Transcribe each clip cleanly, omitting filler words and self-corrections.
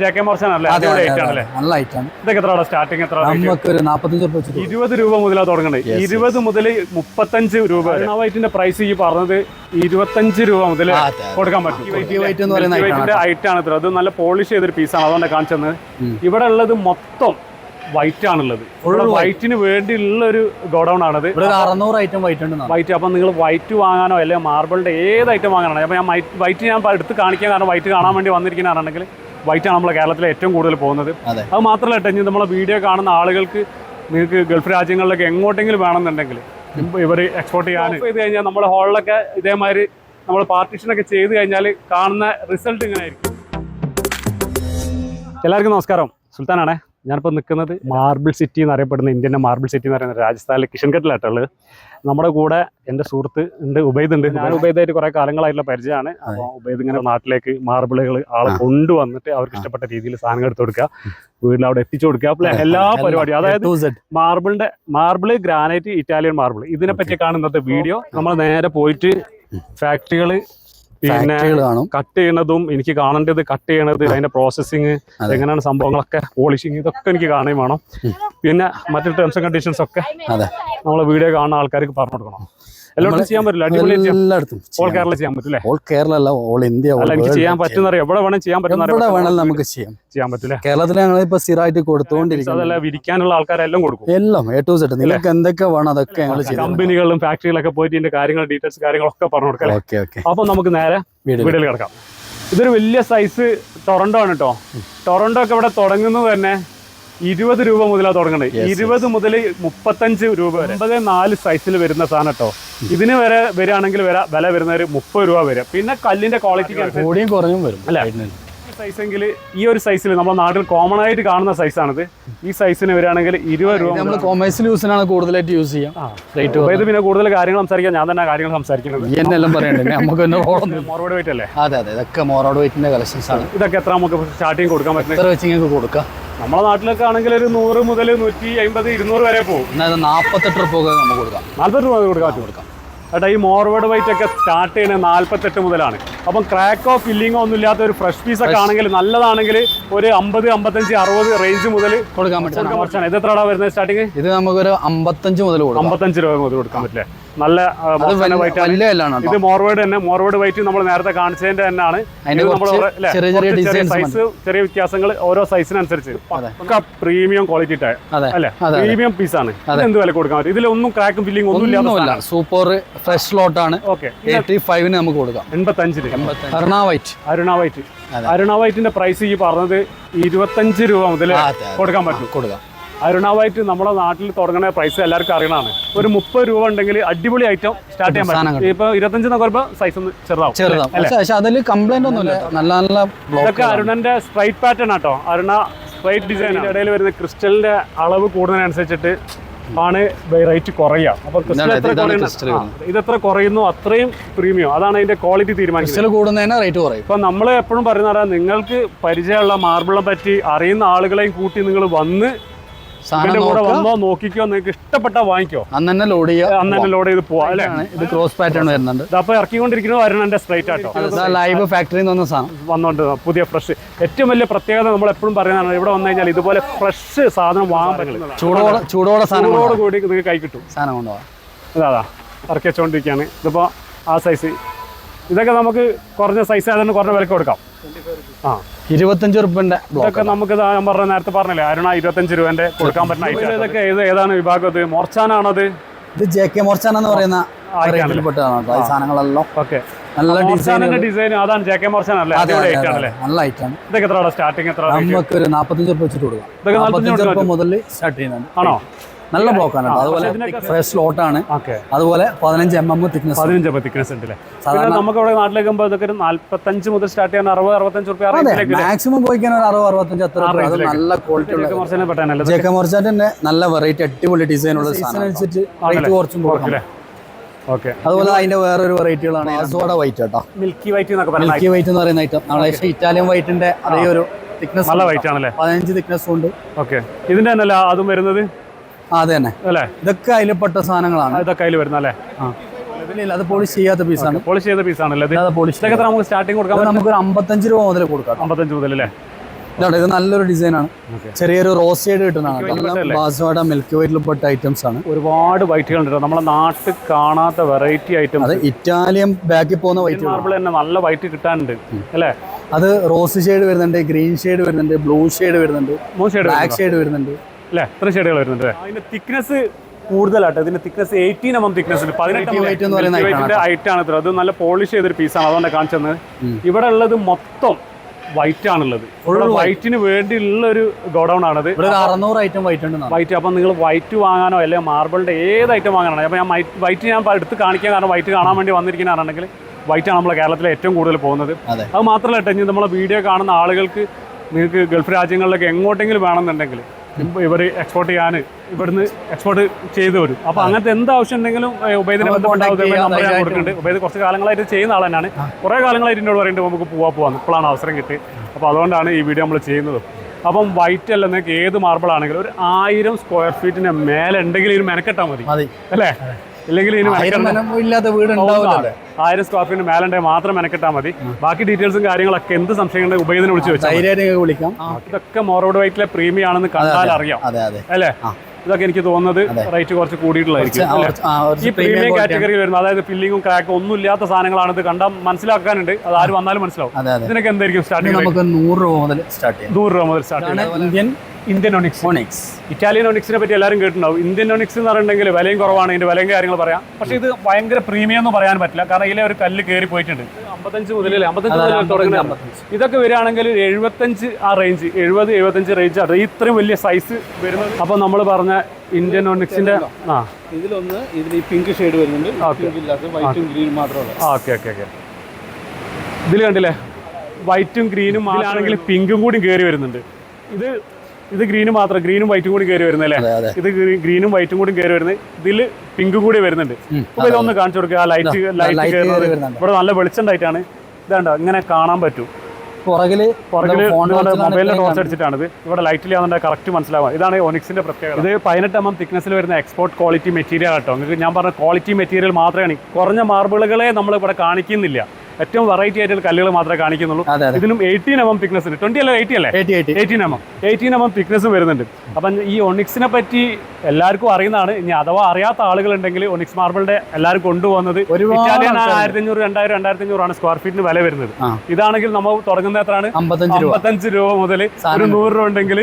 JK Morrison അല്ലേ? നല്ല ഐറ്റാണ്. ഇതൊക്കെ എത്ര സ്റ്റാർട്ടിങ്? എത്ര? നമുക്ക് ഒരു 45 രൂപ 20 രൂപ മുതലാണ് തുടങ്ങുന്നത്. 20 മുതൽ 35 രൂപ വരെ. വൈറ്റിന്റെ പ്രൈസ് ഈ പറഞ്ഞത് 25 രൂപ മുതൽ കൊടുക്കാൻ പറ്റും. ഐറ്റാണ് ഇത്ര. അത് നല്ല പോളിഷ് ചെയ്തൊരു പീസാണ്, അതുകൊണ്ട് കാണിച്ചത്. ഇവിടെ ഉള്ളത് മൊത്തം വൈറ്റ് ആണുള്ളത്. വൈറ്റിന് വേണ്ടിയുള്ള ഒരു ഗോഡൌൺ ആണത്. 600 ഐറ്റം വൈറ്റ്. അപ്പൊ നിങ്ങൾ വൈറ്റ് വാങ്ങാനോ അല്ലെങ്കിൽ മാർബിളിന്റെ ഏത് ഐറ്റം വാങ്ങാനോ, അപ്പൊ ഞാൻ വൈറ്റ് ഞാൻ എടുത്ത് കാണിക്കാൻ കാരണം വൈറ്റ് കാണാൻ വേണ്ടി വന്നിരിക്കുന്നതാണെങ്കിൽ വൈറ്റാണ് നമ്മളെ കേരളത്തിൽ ഏറ്റവും കൂടുതൽ പോകുന്നത്. അത് മാത്രമല്ല കേട്ടോ, നമ്മളെ വീഡിയോ കാണുന്ന ആളുകൾക്ക് നിങ്ങൾക്ക് ഗൾഫ് രാജ്യങ്ങളിലൊക്കെ എങ്ങോട്ടെങ്കിലും വേണമെന്നുണ്ടെങ്കിൽ ഇവർ എക്സ്പോർട്ട് ചെയ്യാൻ ചെയ്ത് കഴിഞ്ഞാൽ നമ്മുടെ ഹോളിലൊക്കെ ഇതേമാതിരി നമ്മൾ പാർട്ടീഷനൊക്കെ ചെയ്ത് കഴിഞ്ഞാൽ കാണുന്ന റിസൾട്ട് ഇങ്ങനെ ആയിരിക്കും. എല്ലാവർക്കും നമസ്കാരം, സുൽത്താനാണേ. ഞാനിപ്പോൾ നിൽക്കുന്നത് മാർബിൾ സിറ്റി എന്നറിയപ്പെടുന്ന ഇന്ത്യൻ്റെ മാർബിൾ സിറ്റി എന്ന് പറയുന്നത് രാജസ്ഥാനിലെ കിഷൻഘട്ടിലായിട്ടുള്ളത്. നമ്മുടെ കൂടെ എൻ്റെ സുഹൃത്ത് ഉണ്ട്, ഉബൈദ് ഉണ്ട്. ഞാൻ ഉബൈദായിട്ട് കുറേ കാലങ്ങളായിട്ടുള്ള പരിചയമാണ്. അപ്പോൾ ഉബൈദ് ഇങ്ങനെ നാട്ടിലേക്ക് മാർബിളുകൾ ആളെ കൊണ്ടുവന്നിട്ട് അവർക്ക് ഇഷ്ടപ്പെട്ട രീതിയിൽ സാധനങ്ങൾ എടുത്തു കൊടുക്കുക, വീട്ടിൽ അവിടെ എത്തിച്ചു കൊടുക്കുക, എല്ലാ പരിപാടിയും. അതായത് മാർബിള്, ഗ്രാനൈറ്റ്, ഇറ്റാലിയൻ മാർബിൾ, ഇതിനെ പറ്റിയൊക്കെയാണ് ഇന്നത്തെ വീഡിയോ. നമ്മൾ നേരെ പോയിട്ട് ഫാക്ടറികൾ പിന്നെ കട്ട് ചെയ്യണതും എനിക്ക് കാണേണ്ടത്, കട്ട് ചെയ്യണത്, അതിന്റെ പ്രോസസ്സിങ് എങ്ങനെയാണ് സംഭവങ്ങളൊക്കെ, പോളിഷിങ്, ഇതൊക്കെ എനിക്ക് കാണുകയും വേണം. പിന്നെ മറ്റു ടേംസ് ആൻഡ് കണ്ടീഷൻസ് ഒക്കെ നമ്മളെ വീഡിയോ കാണുന്ന ആൾക്കാർക്ക് പറഞ്ഞു കൊടുക്കണം. എല്ലായിടത്തും ചെയ്യാൻ പറ്റില്ല, എല്ലായിടത്തും ഓൾ കേരള ചെയ്യാൻ പറ്റില്ലേ? ഓൾ കേരള അല്ല, ഓൾ ഇന്ത്യ. അല്ല, എനിക്ക് ചെയ്യാൻ പറ്റുന്നറിയാം, എവിടെ വേണം ചെയ്യാൻ പറ്റുന്ന നമുക്ക് ചെയ്യാൻ പറ്റില്ല. കേരളത്തിൽ ഞങ്ങൾ ഇപ്പൊ സ്ഥിരമായിട്ട് കൊടുത്തുകൊണ്ടിരിക്കും. അതല്ല, വിരിക്കാനുള്ള ആൾക്കാരെല്ലാം കൊടുക്കും, എല്ലാം A to Z. നിങ്ങൾക്ക് എന്തൊക്കെ വേണം അതൊക്കെ ഞങ്ങൾ കമ്പനികളിലും ഫാക്ടറികളൊക്കെ പോയിട്ട് ഇതിന്റെ കാര്യങ്ങൾ, ഡീറ്റെയിൽസ് കാര്യങ്ങളൊക്കെ പറഞ്ഞു കൊടുക്കാം. അപ്പൊ നമുക്ക് നേരെ വീഡിയോയിൽ കിടക്കാം. ഇതൊരു വലിയ സൈസ് ടൊറന്റോ ആണ് കേട്ടോ. ടൊറന്റോ ഒക്കെ ഇവിടെ തുടങ്ങുന്നത് തന്നെ 20 രൂപ മുതലാണ് തുടങ്ങുന്നത്. 20 മുതൽ 35 രൂപ വരെ. 54 സൈസിൽ വരുന്ന സാധനം കേട്ടോ. ഇതിന് വരെ വരികയാണെങ്കിൽ വില വരുന്ന ഒരു 30 രൂപ വരെ. പിന്നെ കല്ലിന്റെ ക്വാളിറ്റിക്ക് കൂടിയും കുറഞ്ഞും വരും അല്ലേ? സൈസെങ്കിൽ ഈ ഒരു സൈസിൽ നമ്മുടെ നാട്ടിൽ കോമൺ ആയിട്ട് കാണുന്ന സൈസാണിത്. ഈ സൈസിന് വരികയാണെങ്കിൽ 20 രൂപ. നമ്മൾ കൊമേഴ്സ്യൽ യൂസിനാണ് കൂടുതലായിട്ട് യൂസ് ചെയ്യാം. പിന്നെ കൂടുതൽ കാര്യങ്ങൾ സംസാരിക്കാം, ഞാൻ തന്നെ കാര്യങ്ങൾ സംസാരിക്കുന്നത്. എന്നെല്ലാം പറയണ്ടേ, നമുക്ക് മോർവേഡ് വെയിറ്റ് അല്ലേ? അതെ, ഇതൊക്കെ മോർവേഡ് വെയിറ്റിന്റെ കളക്ഷൻസ് ആണ്. ഇതൊക്കെ എത്ര നമുക്ക് സ്റ്റാർട്ടിങ് കൊടുക്കാൻ പറ്റും? എത്ര വെച്ച് നിങ്ങൾക്ക് കൊടുക്കാം? നമ്മളെ നാട്ടിലൊക്കെ ആണെങ്കിൽ ഒരു 100 മുതൽ 150, 200 വരെ പോകും. 48 രൂപ നമുക്ക് കൊടുക്കാം. 40 രൂപ കൊടുക്കാം ഏട്ടാ. ഈ മോർവേഡ് വൈറ്റ് ഒക്കെ സ്റ്റാർട്ട് ചെയ്യുന്നത് 48 മുതലാണ്. അപ്പം ക്രാക്കോ ഫില്ലിങ്ങോ ഒന്നും ഇല്ലാത്ത ഒരു ഫ്രഷ് പീസ് ഒക്കെ ആണെങ്കിൽ, നല്ലതാണെങ്കിൽ ഒരു 50, 55, 60 റേഞ്ച് മുതൽ കൊടുക്കാൻ പറ്റും. ഇത് എത്ര വരുന്നത് സ്റ്റാർട്ടിങ്? ഇത് നമുക്കൊരു 55 മുതൽ 55 രൂപ മുതൽ കൊടുക്കാൻ പറ്റില്ലേ? നല്ല വൈറ്റ്. ഇത് മോർവേഡ് തന്നെ, മോർവേഡ് വൈറ്റ് നമ്മൾ നേരത്തെ കാണിച്ചതിന്റെ തന്നെയാണ്. സൈസ് ചെറിയ വ്യത്യാസങ്ങൾ ഓരോ സൈസിനനുസരിച്ച്. പ്രീമിയം ക്വാളിറ്റി അല്ലെ, പ്രീമിയം പീസാണ്. എന്ത് വില കൊടുക്കാൻ പറ്റും? ഇതിലൊന്നും ക്രാക്കും ഫില്ലിംഗ് ഒന്നും ഇല്ല. സൂപ്പർ ഫ്രഷ് ലോട്ട് ആണ്. 85 നമുക്ക് കൊടുക്കാം. 85 അരുണ വൈറ്റിന്റെ പ്രൈസ് ഈ പറഞ്ഞത് 25 രൂപ മുതൽ കൊടുക്കാൻ പറ്റും. അരുണ വൈറ്റ് നമ്മുടെ നാട്ടിൽ തുടങ്ങുന്ന പ്രൈസ് എല്ലാവർക്കും അറിയണതാണ്. ഒരു 30 രൂപ ഉണ്ടെങ്കിൽ അടിപൊളി ഐറ്റം സ്റ്റാർട്ട് ചെയ്യാൻ പറ്റും. ഇപ്പൊ 25 എന്നൊക്കെ പറയുമ്പോൾ സൈസ് ഒന്ന് ചെറുതാവും. കംപ്ലൈന്റ് ഒന്നുമില്ല. നല്ല ഇതൊക്കെ അരുണന്റെ സ്ട്രൈറ്റ് പാറ്റേൺ ആട്ടോ. Aruna straight design. ഇടയിൽ വരുന്ന ക്രിസ്റ്റലിന്റെ അളവ് കൂടുന്നതിനനുസരിച്ചിട്ട് ആണ് റേറ്റ് കുറയുക. അപ്പൊ ഇതെത്ര കുറയുന്നു അത്രയും പ്രീമിയം. അതാണ് അതിന്റെ ക്വാളിറ്റി തീരുമാനിക്കുന്നത്. റേറ്റ് കുറയും. ഇപ്പൊ നമ്മൾ എപ്പോഴും പറയുന്ന, നിങ്ങൾക്ക് പരിചയമുള്ള മാർബിളിനെ പറ്റി അറിയുന്ന ആളുകളെയും കൂട്ടി നിങ്ങൾ വന്ന് കൂടെ വന്നോ, നോക്കിക്കോ, നിങ്ങൾക്ക് ഇഷ്ടപ്പെട്ട വാങ്ങിക്കോ, അന്നെ ലോഡ് ചെയ്ത് പോവാ അല്ലേ? ഇത് ക്രോസ് പാറ്റേൺ വരുന്നുണ്ട്. അപ്പൊ ഇറക്കിക്കൊണ്ടിരിക്കുന്നത് വരുന്നുണ്ട് സ്ട്രൈറ്റ് ആട്ടോ. ലൈവ് ഫാക്ടറിയിൽ നിന്ന് വന്നോണ്ട് പുതിയ ഫ്രഷ്. ഏറ്റവും വലിയ പ്രത്യേകത നമ്മൾ എപ്പോഴും പറയുന്നതാണ്, ഇവിടെ വന്നു കഴിഞ്ഞാൽ ഇതുപോലെ ഫ്രഷ് സാധനം വാങ്ങാൻ പറ്റില്ല. ചൂടോടെ കൂടി നിങ്ങൾക്ക് കൈ കിട്ടും സാധനം കൊണ്ടുപോകാം. അതാ ഇറക്കി വെച്ചോണ്ടിരിക്കുകയാണ്. ഇതിപ്പോ ആ സൈസ്. ഇതൊക്കെ നമുക്ക് കുറഞ്ഞ സൈസ് ആയതുകൊണ്ട് കുറഞ്ഞ വിലക്ക് കൊടുക്കാം. 25 രൂപന്റെ ഇതൊക്കെ നമുക്ക് ഞാൻ നേരത്തെ പറഞ്ഞില്ലേ, അരുണ 25 രൂപന്റെ കൊടുക്കാൻ പറ്റുന്ന ഐറ്റം. ഇതൊക്കെ ഏതാണ് വിഭാഗം? ഇത് മോർച്ചാനാണോ? ഇത് ജെകെ മോർച്ചാൻ എന്ന് പറയുന്ന സാധനങ്ങളെല്ലാം നല്ല ഡിസൈൻ. അതാണ് ജെകെ മോർച്ചാൻ അല്ലേ? നല്ല ഐറ്റാണ്. ഇതൊക്കെ എത്ര സ്റ്റാർട്ടിങ്? എത്ര നമുക്ക് ഒരു 45 രൂപ വെച്ചിട്ട് കൊടുക്കാം. 45 രൂപ മുതൽ സ്റ്റാർട്ട് ചെയ്യുന്നുണ്ട്. ആണോ? നല്ല ബ്ലോക്ക് ആണ്. അതുപോലെ ഫ്രഷ് ലോട്ട് ആണ്. അതുപോലെ 15 mm തിക്നെസ് ഉണ്ട്. സാധാരണ നമുക്ക് ഇവിടെ നാട്ടിലേക്ക് ഇതൊക്കെ 45 മുതൽ സ്റ്റാർട്ട് ചെയ്യാൻ 60-65 രൂപ മാക്സിമം പോയിക്കാൻ 60-65 അത്ര. നല്ല ക്വാളിറ്റി ഉള്ള ജെകെ മോർച്ചാന്റെ നല്ല വെറൈറ്റി അടിപൊളി ഡിസൈൻ ഉള്ള അനുസരിച്ച് റേറ്റ് കുറച്ചും കൊടുക്കാം. അതുപോലെ അതിന്റെ വേറൊരു വെറൈറ്റികളാണ് സോഡ വൈറ്റ് കേട്ടോ. മിൽക്കി വൈറ്റ് എന്ന് പറയുന്ന ഐറ്റം നമ്മളെ ഇറ്റാലിയൻ വൈറ്റിന്റെ അതേ ഒരു തിക്നെസ്. നല്ല വൈറ്റ് ആണല്ലേ? 15 തിക്നെസ് ഉണ്ട്. ഇതിന്റെ തന്നെ അതും വരുന്നത് അതെ തന്നെ അല്ലേ? ഇതൊക്കെ അതിൽപ്പെട്ട സാധനങ്ങളാണ്. ഇതൊക്കെ അതിൽ വരുന്ന അല്ലേ? അത് പോളിഷ് ചെയ്യാത്ത പീസാണ്. പോളിഷ് ചെയ്ത പീസാണല്ലേ? നമുക്ക് സ്റ്റാർട്ടിങ് കൊടുക്കാം. നമുക്ക് ഒരു 55 രൂപ മുതൽ കൊടുക്കാം. 55 മുതൽ അല്ലേ? ഇത് നല്ലൊരു ഡിസൈനാണ്. Okay. ചെറിയൊരു റോസ് ഷെയ്ഡ് കിട്ടുന്നതാണ്. ബാസ്വാഡ മിൽക്കി വൈറ്റിൽ പെട്ട ഐറ്റംസ് ആണ്. ഒരുപാട് വൈറ്റുകൾ ഉണ്ട് നമ്മളെ നാട്ടിൽ കാണാത്ത വെറൈറ്റി ഐറ്റംസ്. അത് ഇറ്റാലിയൻ ബാക്കിൽ പോകുന്ന വൈറ്റ് മാർബിൾ തന്നെ നല്ല വൈറ്റ് കിട്ടാനുണ്ട് അല്ലേ? അത് റോസ് ഷെയ്ഡ് വരുന്നുണ്ട്, ഗ്രീൻ ഷെയ്ഡ് വരുന്നുണ്ട്, ബ്ലൂ ഷെയ്ഡ് വരുന്നുണ്ട്, 3 ഷെയ്ഡ് ബ്ലാക്ക് ഷെയ്ഡ് വരുന്നുണ്ട് അല്ലേ? ഇത്ര ഷെയ്ഡുകൾ വരുന്നുണ്ട്. അതിന്റെ തിക്നെസ് കൂടുതലാട്ടോ. ഇതിന്റെ തിക്നെസ് 18 mm തിക്നെസ് ഉണ്ട്. 18 ഹൈറ്റ് ആണ്. അത് നല്ല പോളിഷ് ചെയ്തൊരു പീസാണ്, അതുകൊണ്ട് കാണിച്ചത്. ഇവിടെ ഉള്ളത് മൊത്തം വൈറ്റ് ആണുള്ളത്. വൈറ്റിന് വേണ്ടിയുള്ള ഒരു ഗോഡൌൺ ആണത്. 600 ഐറ്റം വൈറ്റ് ഉണ്ട്. വൈറ്റ് അപ്പം നിങ്ങൾ വൈറ്റ് വാങ്ങാനോ അല്ലെങ്കിൽ മാർബിളിന്റെ ഏത് ഐറ്റം വാങ്ങാനോ, അപ്പോൾ ഞാൻ വൈറ്റ് ഞാൻ എടുത്ത് കാണിക്കാൻ കാരണം വൈറ്റ് കാണാൻ വേണ്ടി വന്നിരിക്കുന്നതാണെങ്കിൽ വൈറ്റ് ആണ് നമ്മളെ കേരളത്തിലെ ഏറ്റവും കൂടുതൽ പോകുന്നത്. അത് മാത്രമല്ല കേട്ടോ, ഇനി നമ്മളെ വീഡിയോ കാണുന്ന ആളുകൾക്ക് നിങ്ങൾക്ക് ഗൾഫ് രാജ്യങ്ങളിലൊക്കെ എങ്ങോട്ടെങ്കിലും വേണമെന്നുണ്ടെങ്കിൽ ഇവർ എക്സ്പോർട്ട് ചെയ്യാൻ ഇവിടുന്ന് എക്സ്പോർട്ട് ചെയ്തു വരും. അപ്പോൾ അങ്ങനത്തെ എന്ത് ആവശ്യം ഉണ്ടെങ്കിലും ഉബൈദിനെ കൊടുക്കുന്നുണ്ട്. ഉബൈദ് കുറച്ച് കാലങ്ങളായിട്ട് ചെയ്യുന്ന ആൾ തന്നെയാണ്. കുറേ കാലങ്ങളായിട്ട് എന്നോട് പറയുന്നത് നമുക്ക് പോവാന്ന്. ഇപ്പോഴാണ് അവസരം കിട്ടി. അപ്പോൾ അതുകൊണ്ടാണ് ഈ വീഡിയോ നമ്മൾ ചെയ്യുന്നത്. അപ്പം വൈറ്റ് അല്ല, നിങ്ങൾക്ക് ഏത് മാർബിൾ ആണെങ്കിലും ഒരു 1000 സ്ക്വയർ ഫീറ്റിന് മേലെ ഉണ്ടെങ്കിൽ ഇതിന് മെനക്കെട്ടാൽ മതി അല്ലേ? ഇല്ലെങ്കിൽ ഇതിന് ഇല്ലാത്ത വീട് 1000 സ്ക്വയർ ഫീറ്റിന് മേലുണ്ടെങ്കിൽ മാത്രം മെനക്കെട്ടാൽ മതി. ബാക്കി ഡീറ്റെയിൽസും കാര്യങ്ങളൊക്കെ എന്ത് സംശയങ്ങളുണ്ടെങ്കിൽ ഉബൈദിനെ വിളിച്ച് വെച്ചാൽ വിളിക്കാം. ഇതൊക്കെ മോറോഡ് വൈറ്റിലെ പ്രീമിയം ആണെന്ന് കണ്ടാൽ അറിയാം അല്ലേ? ഇതൊക്കെ എനിക്ക് തോന്നുന്നത് റേറ്റ് കുറച്ച് കൂടിയിട്ടുള്ളതായിരിക്കും. ഈ പ്രീമിയം കാറ്റഗറിയിൽ വരുന്നത്, അതായത് ഫില്ലിങ്ങും ക്രാക്കും ഒന്നും ഇല്ലാത്ത സാധനങ്ങളാണ്. ഇത് കണ്ടാൽ മനസ്സിലാക്കാനുണ്ട്, അത് ആര് വന്നാലും മനസ്സിലാവും. ഇതിനൊക്കെ എന്തായിരിക്കും സ്റ്റാർട്ടിംഗ്? നമുക്ക് 100 രൂപ മുതൽ സ്റ്റാർട്ട് ചെയ്യാം. 100 രൂപ മുതൽ സ്റ്റാർട്ട് ചെയ്യാം. Indian onyx. ഇറ്റാലിയൻ ഒണിക്സിനെ പറ്റി എല്ലാവരും കേട്ടിട്ടുണ്ടാവും. ഇന്ത്യൻ ഒണിക്സ് എന്ന് പറഞ്ഞിട്ടുണ്ടെങ്കിൽ വിലയും കുറവാണ്, ഇതിന്റെ വിലയും കാര്യങ്ങൾ പറയാം. പക്ഷേ ഇത് ഭയങ്കര പ്രീമിയം എന്ന് പറയാൻ പറ്റില്ല, കാരണം ഇതിലെ ഒരു കല്ല് കയറി പോയിട്ടുണ്ട്. 55 മുതൽ തുടങ്ങുന്നത്. ഇതൊക്കെ വരികയാണെങ്കിൽ 75 ആ റേഞ്ച്, 70-75 റേഞ്ച് ആണ് ഇത്രയും വലിയ സൈസ് വരുന്നത്. അപ്പൊ നമ്മൾ പറഞ്ഞ ഇന്ത്യൻ ഒണിക്സിന്റെ ഇതിലൊന്ന് ഈ പിങ്ക് ഷെയ്ഡ് വരുന്നുണ്ട്. വൈറ്റും ഗ്രീനും മാത്രമേ. ഓക്കെ. ഇതിൽ കണ്ടില്ലേ, വൈറ്റും ഗ്രീനും ആണെങ്കിൽ പിങ്കും കൂടി കയറി വരുന്നുണ്ട്. ഇത് ഗ്രീനും മാത്രം, ഗ്രീനും വൈറ്റും കൂടി കയറി വരുന്നല്ലേ? ഇത് ഗ്രീനും വൈറ്റും കൂടി കയറി വരുന്നത്. ഇതിൽ പിങ്കും കൂടി വരുന്നുണ്ട്. അപ്പൊ ഇതൊന്ന് കാണിച്ചു കൊടുക്കുക. ലൈറ്റ് കയറുന്നത് ഇവിടെ നല്ല വെളിച്ചണ്ടായിട്ടാണ്. ഇതാണ്ടോ ഇങ്ങനെ കാണാൻ പറ്റും. പുറകില് മൊബൈലിന്റെ ടോർച്ച് അടിച്ചിട്ടാണിത്. ഇവിടെ ലൈറ്റിൽ ആവുന്നുണ്ട്, കറക്റ്റ് മനസ്സിലാവാം. ഇതാണ് ഒണിക്സിന്റെ പ്രത്യേകത. ഇത് 18 mm തിക്നെസ്സിൽ വരുന്ന എക്സ്പോർട്ട് ക്വാളിറ്റി മെറ്റീരിയൽ ആട്ടോ. നിങ്ങൾക്ക് ഞാൻ പറഞ്ഞ ക്വാളിറ്റി മെറ്റീരിയൽ മാത്രമാണ്. കുറഞ്ഞ മാർബിളുകളെ നമ്മൾ ഇവിടെ കാണിക്കുന്നില്ല, ഏറ്റവും വെറൈറ്റി ആയിട്ടുള്ള കല്ലുകൾ മാത്രമേ കാണിക്കുന്നുള്ളൂ. ഇതിനും 18 mm തിക്നെസ് ഉണ്ട്. 20 അല്ല 80 അല്ലേ? 18 mm തിക്നെസ് വരുന്നുണ്ട്. അപ്പം ഈ ഒണിക്സിനെ പറ്റി എല്ലാവർക്കും അറിയുന്നതാണ്. ഇനി അഥവാ അറിയാത്ത ആളുകളുണ്ടെങ്കിൽ ഒണിക്സ് മാർബിളിന്റെ എല്ലാവരും കൊണ്ടുപോകുന്നത് ഇറ്റാലിയൻ 1500, 2000, 2500 ആണ് സ്ക്വയർ ഫീറ്റിന് വില വരുന്നത്. ഇതാണെങ്കിൽ നമ്മൾ തുടങ്ങുന്നത് എത്രയാണ്? 55 രൂപ മുതൽ ഒരു 100 രൂപ ഉണ്ടെങ്കിൽ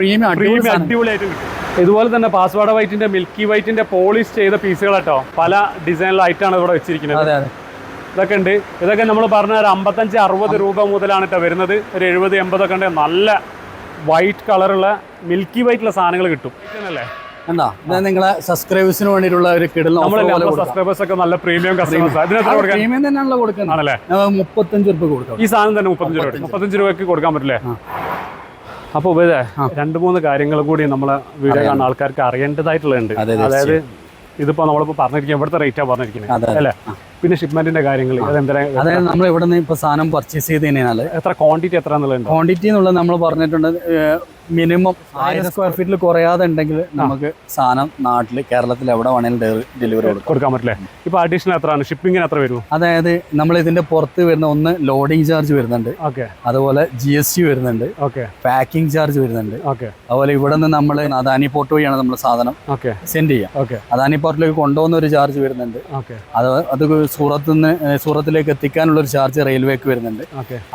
പ്രീമിയം അടിപൊളിയായിട്ട് കിട്ടും. ഇതുപോലെ തന്നെ പാസ്വാഡ വൈറ്റിന്റെ, മിൽക്കി വൈറ്റിന്റെ പോളിഷ് ചെയ്ത പീസുകൾ കേട്ടോ. പല ഡിസൈനിലായിട്ടാണ് ഇവിടെ വെച്ചിരിക്കുന്നത്. ഇതൊക്കെ ഉണ്ട്. ഇതൊക്കെ നമ്മൾ പറഞ്ഞ ഒരു 55-60 രൂപ മുതലാണ് കേട്ടോ വരുന്നത്. ഒരു 70-80 ഒക്കെ ഉണ്ട്. നല്ല വൈറ്റ് കളറുള്ള മിൽക്കി വൈറ്റുള്ള സാധനങ്ങൾ കിട്ടും അല്ലേ? എന്താ നിങ്ങളെ സബ്സ്ക്രൈബേഴ്സിന് വേണ്ടിയിട്ടുള്ള ഒരു കിടൽ. സബ്സ്ക്രൈബേഴ്സ് ഒക്കെ നല്ല പ്രീമിയം കസ്റ്റമേഴ്സ്. പ്രീമിയം തന്നെയാണല്ലോ കൊടുക്കുന്നത് ആണല്ലേ? 35 രൂപ കൊടുക്കാം. ഈ സാധനം തന്നെ 35 രൂപയ്ക്ക് കൊടുക്കാൻ പറ്റില്ലേ? അപ്പോൾ ഇവരെ 2-3 കാര്യങ്ങൾ കൂടി നമ്മളെ വീഡിയോ കാണുന്ന ആൾക്കാർക്ക് അറിയേണ്ടതായിട്ടുള്ളത്. അതായത് ഇതിപ്പോ നമ്മളിപ്പോ പറഞ്ഞിരിക്കുന്നത് ഇവിടുത്തെ റേറ്റാ പറഞ്ഞിരിക്കുന്നത് അല്ലേ? പിന്നെ ഷിപ്മെന്റിന്റെ കാര്യങ്ങൾ അതായത് നമ്മൾ ഇവിടെ നിന്ന് ഇപ്പൊ സാധനം പർച്ചേസ് ചെയ്ത് കഴിഞ്ഞാൽ എത്ര ക്വാണ്ടിറ്റി എത്ര എന്നുള്ളത് ക്വാണ്ടിറ്റി എന്നുള്ളത് നമ്മൾ പറഞ്ഞിട്ടുണ്ട്. മിനിമം 1000 സ്ക്വയർ ഫീറ്റിൽ കുറയാതെ ഉണ്ടെങ്കിൽ നമുക്ക് സാധനം നാട്ടിൽ കേരളത്തിൽ എവിടെ വേണമെങ്കിലും ഡെലിവറി കൊടുക്കാൻ പറ്റില്ലേ? ഇപ്പൊ അഡീഷണൽ എത്രയാണ്? ഷിപ്പിംഗിന് എത്ര വരും? അതായത് നമ്മൾ ഇതിന്റെ പുറത്ത് വരുന്ന ഒന്ന് ലോഡിംഗ് ചാർജ് വരുന്നുണ്ട്. ഓക്കെ. അതുപോലെ GST വരുന്നുണ്ട്. ഓക്കെ. പാക്കിംഗ് ചാർജ് വരുന്നുണ്ട്. ഓക്കെ. അതുപോലെ ഇവിടെ നിന്ന് നമ്മൾ അദാനി പോർട്ട് വഴിയാണ് നമ്മൾ സാധനം സെൻഡ് ചെയ്യുക. ഓക്കെ. അദാനി പോർട്ടിലേക്ക് കൊണ്ടുപോകുന്ന ഒരു ചാർജ് വരുന്നുണ്ട്. ഓക്കെ. അത് സൂറത്തിലേക്ക് എത്തിക്കാനുള്ള ഒരു ചാർജ് റെയിൽവേക്ക് വരുന്നുണ്ട്.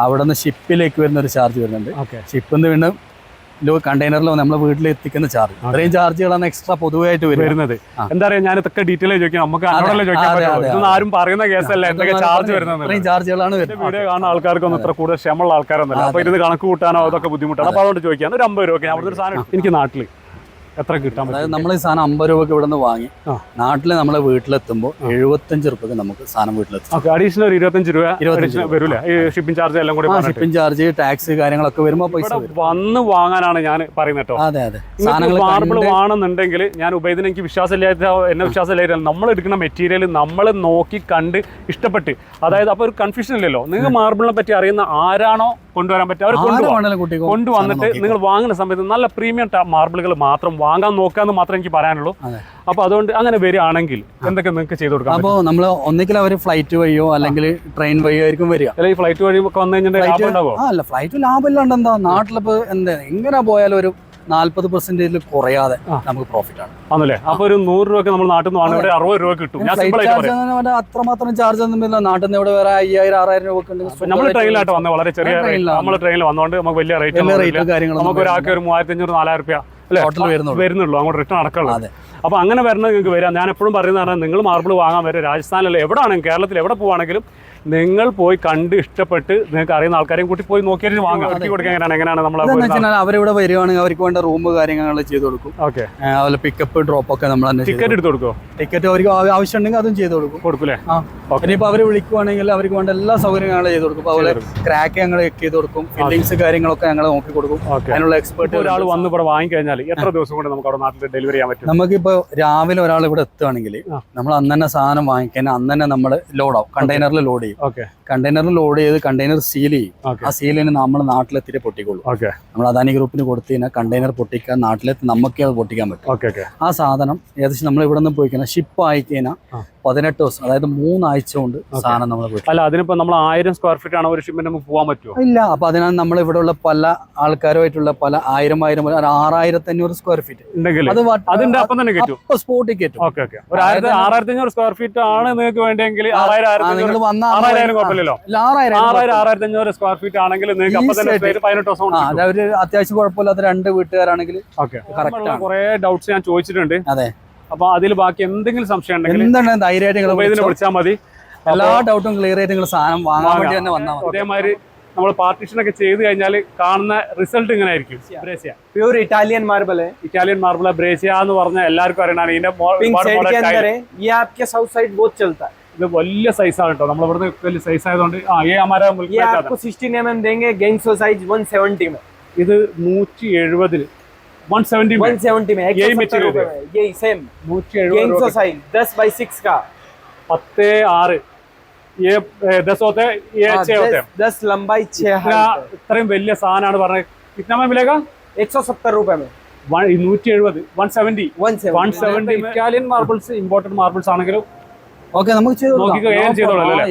അവിടെ നിന്ന് ഷിപ്പിലേക്ക് വരുന്ന ഒരു ചാർജ് വരുന്നുണ്ട്. ഷിപ്പിൽ നിന്ന് വീണ്ടും കണ്ടെയ്നറിലോ നമ്മളെ വീട്ടിൽ എത്തിക്കുന്ന ചാർജ്, ഇത്രയും ചാർജുകളാണ് എക്സ്ട്രാ പൊതുവായിട്ട് വരുന്നത്. എന്താ പറയാ, ഞാൻ ഇതൊക്കെ ഡീറ്റെയിൽ ചോദിക്കാം. നമുക്ക് ആരും പറയുന്ന കേസല്ല എന്തൊക്കെ ചാർജ് വരുന്നത്. ഇത്രയും ചാർജുകളാണ് വീഡിയോ കാണുന്ന ആൾക്കാർക്കൊന്നും ഇത്ര കൂടുതൽ ക്ഷമമുള്ള ആൾക്കാരൊന്നുമില്ല. അപ്പൊ ഇത് കണക്ക് കൂട്ടാനോ അതൊക്കെ ബുദ്ധിമുട്ടാണ്. അപ്പൊ അതുകൊണ്ട് ചോദിക്കാം. ഒരു 50 രൂപ അവിടെ ഒരു സാധനം എനിക്ക് നാട്ടിൽ എത്ര കിട്ടാൻ? അതായത് നമ്മൾ ഈ സാധനം 50 രൂപയ്ക്ക് ഇവിടെ നിന്ന് വാങ്ങി നാട്ടിൽ നമ്മളെ വീട്ടിലെത്തുമ്പോൾ 75 രൂപയ്ക്ക് നമുക്ക് സാധനം വീട്ടിലെത്തും. അഡീഷണൽ ഒരു 25 രൂപ വരില്ല ഈ ഷിപ്പിംഗ് ചാർജ് എല്ലാം കൂടി? ഷിപ്പിംഗ് ചാർജ്, ടാക്സ് കാര്യങ്ങളൊക്കെ വരുമ്പോൾ പൈസ വന്ന് വാങ്ങാനാണ് ഞാൻ പറയുന്നത് കേട്ടോ. അതെ അതെ. മാർബിൾ വാങ്ങുന്നുണ്ടെങ്കിൽ ഞാൻ ഉബൈദിന് എനിക്ക് വിശ്വാസമില്ലാത്ത എന്നെ വിശ്വാസമില്ലായില്ല. നമ്മൾ എടുക്കുന്ന മെറ്റീരിയൽ നമ്മൾ നോക്കി കണ്ട് ഇഷ്ടപ്പെട്ട്, അതായത് അപ്പോൾ ഒരു കൺഫ്യൂഷൻ ഇല്ലല്ലോ. നിങ്ങൾക്ക് മാർബിളിനെ പറ്റി അറിയുന്ന ആരാണോ കൊണ്ടുവരാൻ പറ്റും. അവർ കൊണ്ടുവന്നിട്ട് നിങ്ങൾ വാങ്ങുന്ന സമയത്ത് നല്ല പ്രീമിയം മാർബിളുകൾ മാത്രം വാങ്ങാൻ നോക്കാന്ന് മാത്രമേ എനിക്ക് പറയാനുള്ളൂ. അപ്പൊ അതുകൊണ്ട് അങ്ങനെ വരികയാണെങ്കിൽ എന്തൊക്കെ നിങ്ങൾക്ക് ചെയ്ത് കൊടുക്കാം? അപ്പോൾ നമ്മൾ ഒന്നിക്കലും അവർ ഫ്ലൈറ്റ് വഴിയോ അല്ലെങ്കിൽ ട്രെയിൻ വഴിയോ ആയിരിക്കും വരിക. ഈ ഫ്ലൈറ്റ് വഴി ഒക്കെ വന്നു കഴിഞ്ഞാൽ അല്ല ഫ്ലൈറ്റ് ലാഭമില്ലാണ്ട് എന്താ നാട്ടിലിപ്പോ എന്താ എങ്ങനെ പോയാലും ഒരു 40% കുറയാതെ നമുക്ക് പ്രോഫിറ്റ് ആണ്. ആണല്ലേ? അപ്പൊ ഒരു 100 രൂപ നമ്മൾ നാട്ടിൽ നിന്ന് വാങ്ങുമ്പോൾ 60 രൂപ കിട്ടും. അത്രമാത്രം ചാർജ് ഒന്നുമില്ല. നാട്ടിൽ നിന്ന് ഇവിടെ വേറെ 5000-6000 രൂപ നമ്മൾ ട്രെയിനിലായിട്ട് വന്നത് വളരെ ചെറിയ നമ്മൾ ട്രെയിനിൽ വന്നുകൊണ്ട് നമുക്ക് വലിയ റേറ്റ് കാര്യങ്ങൾ നമുക്ക് ഒരാൾക്ക് ഒരു 3500-4000 രൂപ വരുന്നുള്ളൂ അങ്ങോട്ട് റിട്ടേൺ അടക്കമുള്ളൂ. അപ്പൊ അങ്ങനെ വരണം നിങ്ങൾക്ക് വരാം. ഞാൻ എപ്പോഴും പറയുന്നതാണ്, നിങ്ങൾ മാർബിൾ വാങ്ങാൻ വരും രാജസ്ഥാനിലല്ല എവിടെ ആണെങ്കിലും കേരളത്തിൽ എവിടെ പോവാണെങ്കിലും നിങ്ങൾ പോയി കണ്ട് ഇഷ്ടപ്പെട്ട് നിങ്ങൾക്ക് അറിയുന്ന ആൾക്കാരെയും കൂട്ടി പോയി നോക്കിയിട്ട് വാങ്ങാം. എങ്ങനെയാണ് നമ്മൾ അവരിവിടെ വരുവാണെങ്കിൽ അവർക്ക് വേണ്ട റൂം കാര്യങ്ങൾ ചെയ്ത് കൊടുക്കും. ഓക്കെ, അതുപോലെ പിക്കപ്പ് ഡ്രോപ്പ് ഒക്കെ നമ്മൾ തന്നെ ടിക്കറ്റ് എടുത്ത് കൊടുക്കും. ടിക്കറ്റ് അവർക്ക് ആവശ്യം ഉണ്ടെങ്കിൽ അതും ചെയ്ത് കൊടുക്കൂലേ? ഇനിയിപ്പോൾ അവർ വിളിക്കുവാണെങ്കിൽ അവർക്ക് വേണ്ട എല്ലാ സൗകര്യങ്ങളും ചെയ്ത് കൊടുക്കും. അതുപോലെ ക്രാക്ക് ഞങ്ങൾ ചെക്ക് ചെയ്ത് കൊടുക്കും. ഫില്ലിങ്സ് കാര്യങ്ങളൊക്കെ ഞങ്ങൾ നോക്കി കൊടുക്കും. അതിനുള്ള എക്സ്പെർട്ട് ഒരാൾ വന്ന് ഇവിടെ വാങ്ങിക്കഴിഞ്ഞാൽ എത്ര ദിവസം കൊണ്ട് നമുക്ക് അവിടെ നാട്ടിൽ ഡെലിവറി ചെയ്യാൻ പറ്റും? നമുക്കിപ്പോൾ രാവിലെ ഒരാൾ ഇവിടെ എത്തുകയാണെങ്കിൽ നമ്മൾ അന്ന് തന്നെ സാധനം വാങ്ങിക്കാൻ അന്ന് തന്നെ നമ്മൾ ലോഡ് ആവും. കണ്ടെയ്നറിൽ ലോഡ് ചെയ്യും. കണ്ടെയ്നറിൽ ലോഡ് ചെയ്ത് കണ്ടെയ്നർ സീൽ ചെയ്യും. ആ സീലിന് നമ്മൾ നാട്ടിലെത്തിയിട്ട് പൊട്ടിക്കൊള്ളൂ. നമ്മൾ അദാനി ഗ്രൂപ്പിന് കൊടുത്തു കഴിഞ്ഞാൽ കണ്ടെയ്നർ പൊട്ടിക്കാൻ നാട്ടിലെത്തി നമുക്കേ അത് പൊട്ടിക്കാൻ പറ്റും. ആ സാധനം ഏകദേശം നമ്മൾ ഇവിടെ നിന്ന് പോയി കഴിഞ്ഞാൽ ഷിപ്പ് ആയി കഴിഞ്ഞാൽ 18 ദിവസം, അതായത് 3 ആഴ്ച കൊണ്ട് സാധനം നമ്മൾ അല്ല അതിനിപ്പോ നമ്മൾ 1000 സ്ക്വയർ ഫീറ്റ് ആണ് ഒരു ഷിപ്പിന് നമുക്ക് പോകാൻ പറ്റുമോ? ഇല്ല. അപ്പൊ അതിനാൽ നമ്മൾ ഇവിടെ ഉള്ള പല ആൾക്കാരുമായിട്ടുള്ള പല 6500 സ്ക്വയർ ഫീറ്റ് ഉണ്ടെങ്കിൽ അത് സ്പോട്ടിൽ കയറ്റും. 6500 സ്ക്വയർ ഫീറ്റ് ആണ് നിങ്ങൾക്ക് വേണ്ടെങ്കിൽ 6500 സ്ക്വയർ ഫീറ്റ് ആണെങ്കിൽ അവര് അത്യാവശ്യം കുഴപ്പമില്ലാത്ത 2 വീട്ടുകാരാണെങ്കിൽ കുറെ ഡൗട്ട്സ് ഞാൻ ചോദിച്ചിട്ടുണ്ട്. അതെ. അപ്പൊ അതിൽ ബാക്കി എന്തെങ്കിലും സംശയം ഉണ്ടെങ്കിൽ എന്താണ് ധൈര്യമായിട്ട് വിളിച്ചാൽ മതി. എല്ലാ ഡൗട്ടും ക്ലിയർ ആയിട്ട് നിങ്ങൾ സാധനം വാങ്ങാൻ വേണ്ടി തന്നെ വന്നാൽ മതി. അതേമാതിരി നമ്മൾ പാർട്ടീഷൻ ഒക്കെ ചെയ്ത് കഴിഞ്ഞാൽ കാണുന്ന റിസൾട്ട് ഇങ്ങനെ ആയിരിക്കും. प्योर इटालियन मार्बल है. ഇറ്റാലിയൻ മാർബിൾ ബ്രേസിയ എന്ന് പറഞ്ഞ എല്ലാവർക്കും അറിയണം. ये आपके साउथ साइड बहुत चलता है. ഇത് വലിയ സൈസ് ആണ് കേട്ടോ. നമ്മൾ ഇവിടുന്ന് വലിയ സൈസ് ആയതുകൊണ്ട് ये आपको 16 mm देंगे. गैंगसो साइज 170 में. ഇത് 170 170 में यही मटेरियल है. यही सेम 170 गैंगसो साइज 10 by 6 का 10-6. ये 10 होते हैं, ये 6 होते हैं. 10 लंबाई 6 ഇത്രയും വലിയ സാധനമാണ് പറഞ്ഞത്. कितना में मिलेगा? 170 रुपए में. 170 170 ഇറ്റാലിയൻ മാർബിൾസ് ഇമ്പോർട്ടഡ് മാർബിൾസ് ആണെങ്കിലും ഓക്കെ നമുക്ക് നോക്കിക്കോ. ഏത് ചെയ്തോളൂ അല്ലേ?